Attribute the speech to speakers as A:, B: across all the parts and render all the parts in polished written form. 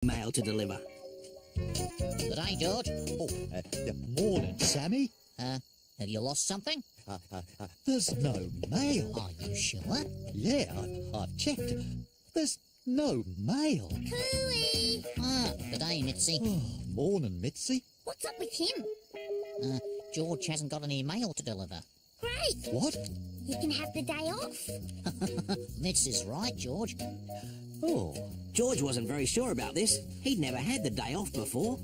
A: mail to deliver.
B: Good day, George.
C: Oh, morning, Sammy.
B: Have you lost something?
C: There's no mail.
B: Are you sure?
C: Yeah, I've checked. There's no mail.
D: Cooey!
B: Good day, Mitzi.
C: Oh, morning, Mitzi.
D: What's up with him?
B: George hasn't got any mail to deliver.
D: Great!
C: What?
D: He can have the day off.
B: Mitz is right, George.
C: Oh,
A: George wasn't very sure about this. He'd never had the day off before.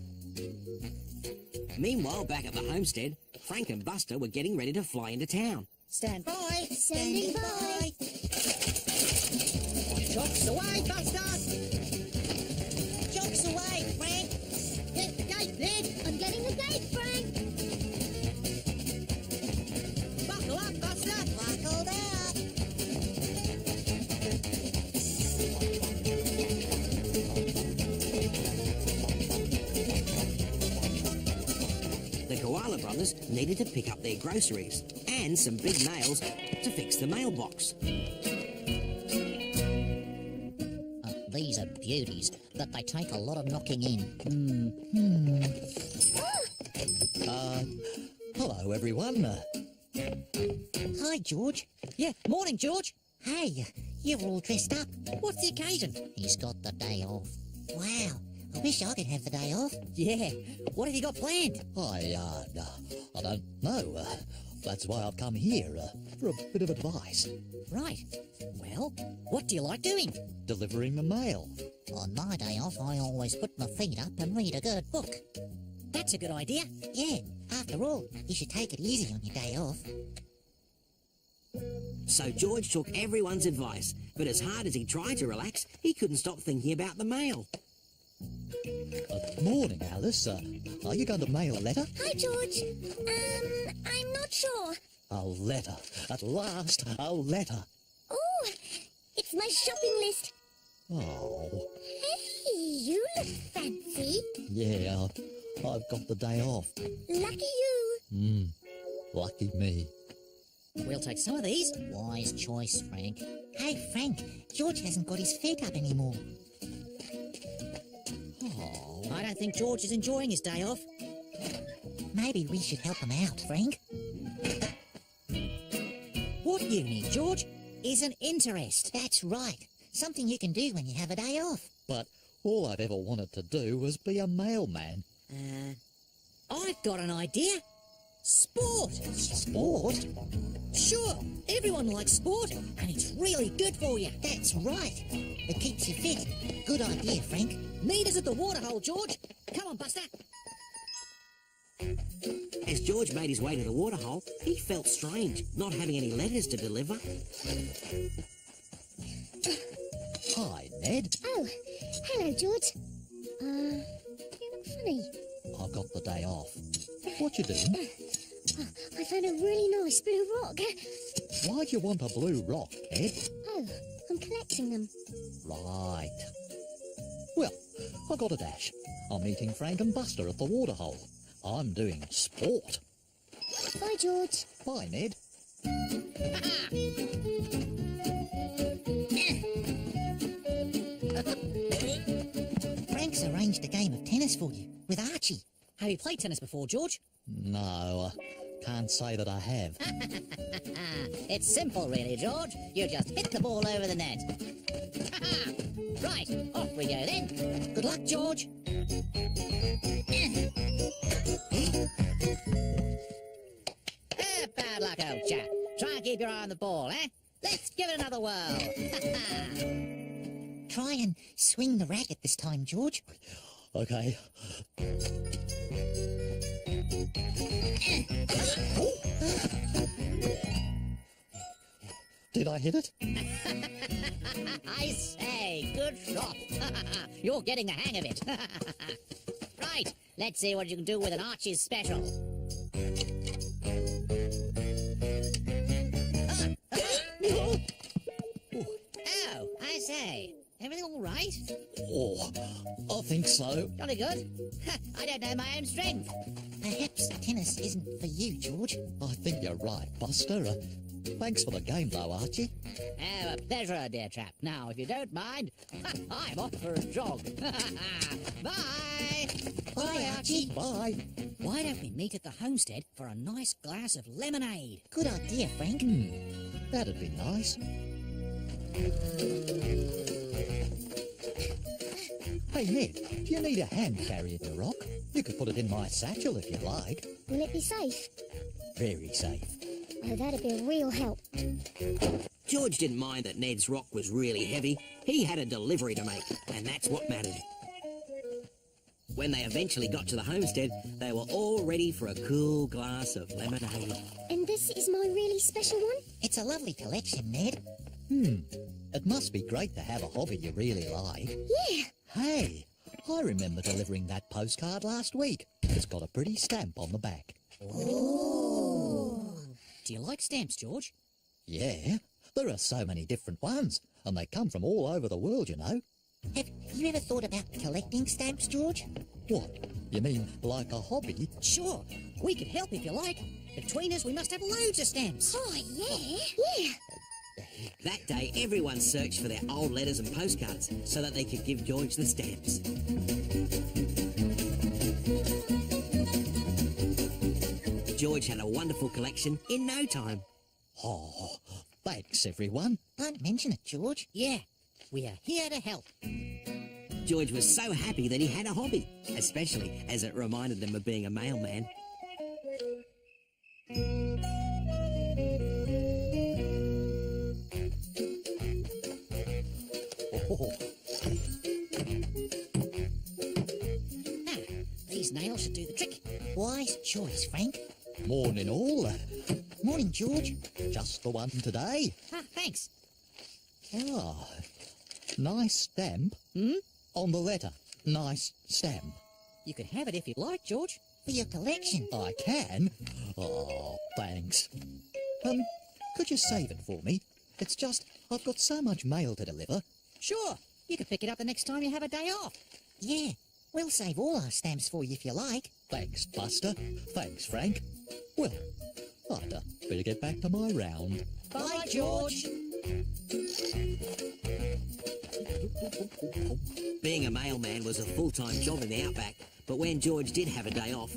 A: Meanwhile, back at the homestead, Frank and Buster were getting ready to fly into town.
B: Stand by.
D: Standing by.
B: Chocks away, Buster. Chocks away, Frank. Get the gate, Ned.
D: I'm getting the gate, Frank.
B: Buckle up, Buster. Buckled up.
A: The Koala Brothers needed to pick up their groceries and some big nails to fix the mailbox.
B: These are beauties, but they take a lot of knocking in.
C: hello, everyone.
B: Hi, George. Yeah, morning, George. Hey, you're all dressed up. What's the occasion? He's got the day off. Wow, I wish I could have the day off. Yeah, what have you got planned?
C: I don't know. That's why I've come here, for a bit of advice.
B: Right. Well, what do you like doing?
C: Delivering the mail.
B: On my day off, I always put my feet up and read a good book. That's a good idea. Yeah, after all, you should take it easy on your day off.
A: So George took everyone's advice, but as hard as he tried to relax, he couldn't stop thinking about the mail.
C: Morning, Alice. Are you going to mail a letter?
D: Hi, George. I'm not sure.
C: A letter. At last, a letter.
D: Oh, it's my shopping list.
C: Oh,
D: Hey, you look fancy.
C: yeah, I've got the day off.
D: Lucky you.
C: Lucky me.
B: We'll take some of these. Wise choice, Frank. Hey, Frank, George hasn't got his feet up anymore.
C: Oh,
B: I don't think George is enjoying his day off. Maybe we should help him out, Frank. What you need, George, is an interest. That's right. Something you can do when you have a day off.
C: but all I'd ever wanted to do was be a mailman.
B: I've got an idea. Sport.
C: Sport?
B: Sure, everyone likes sport, and it's really good for you.
E: That's right. It keeps you fit. Good idea, Frank.
B: Meet us at the waterhole, George. Come on, Buster.
A: As George made his way to the waterhole, he felt strange, not having any letters to deliver.
C: Hi, Ned.
D: Oh, hello, George. You look funny.
C: I've got the day off. What you doing?
D: I found a really nice blue rock.
C: Why'd you want a blue rock, Ned?
D: Oh, I'm collecting them.
C: Right. Well, I got a dash. I'm meeting Frank and Buster at the waterhole. I'm doing sport.
D: Bye, George.
C: Bye, Ned.
E: Frank's arranged a game of tennis for you with Archie.
B: Have you played tennis before, George?
C: No, can't say that I have.
B: It's simple, really, George. You just hit the ball over the net. Right, off we go then. Good luck, George. Bad luck, old chap. Try and keep your eye on the ball, eh? Let's give it another whirl.
E: Try and swing the racket this time, George.
C: Okay. Did I hit it?
B: I say, good shot. You're getting the hang of it. Right, let's see what you can do with an Archie's special. Oh, I say, everything all right?
C: Oh, I think so.
B: Jolly good. I don't know my own strength.
E: Perhaps tennis isn't for you, George.
C: I think you're right, Buster. Thanks for the game, though, Archie.
B: Oh, a pleasure, dear chap. Now, if you don't mind, I'm off for a jog. Bye!
E: Bye, Archie.
C: Bye.
B: Why don't we meet at the homestead for a nice glass of lemonade?
E: Good idea, Frank.
C: That'd be nice. Hey, Ned, do you need a hand carrying your rock? You could put it in my satchel if you like.
D: Will it be safe?
C: Very safe.
D: Oh, that'd be a real help.
A: George didn't mind that Ned's rock was really heavy. He had a delivery to make, and that's what mattered. When they eventually got to the homestead, they were all ready for a cool glass of lemonade.
D: And this is my really special one?
E: It's a lovely collection, Ned.
C: It must be great to have a hobby you really like.
D: Yeah.
C: Hey, I remember delivering that postcard last week. It's got a pretty stamp on the back.
B: Do you like stamps, George?
C: Yeah, there are so many different ones, and they come from all over the world, you know.
E: Have you ever thought about collecting stamps, George?
C: What? You mean like a hobby?
B: Sure. We could help if you like. Between us, we must have loads of stamps.
D: Oh, yeah. Yeah.
A: That day, everyone searched for their old letters and postcards so that they could give George the stamps. George had a wonderful collection in no time.
C: Oh, thanks, everyone.
E: Don't mention it, George.
B: Yeah, we are here to help.
A: George was so happy that he had a hobby, especially as it reminded him of being a mailman.
C: Oh,
B: These nails should do the trick.
E: Wise choice, Frank.
C: morning all.
E: Morning, George.
C: Just the one today.
B: Ah, thanks.
C: Ah, nice stamp. On the letter, nice stamp.
B: You could have it if you like, George.
E: For your collection.
C: I can? Oh, thanks. Could you save it for me? It's just, I've got so much mail to deliver.
B: Sure. You could pick it up the next time you have a day off.
E: Yeah, we'll save all our stamps for you if you like.
C: Thanks, Buster. Thanks, Frank. Well, I'd better get back to my round.
B: Bye, George.
A: Being a mailman was a full-time job in the outback, but when George did have a day off,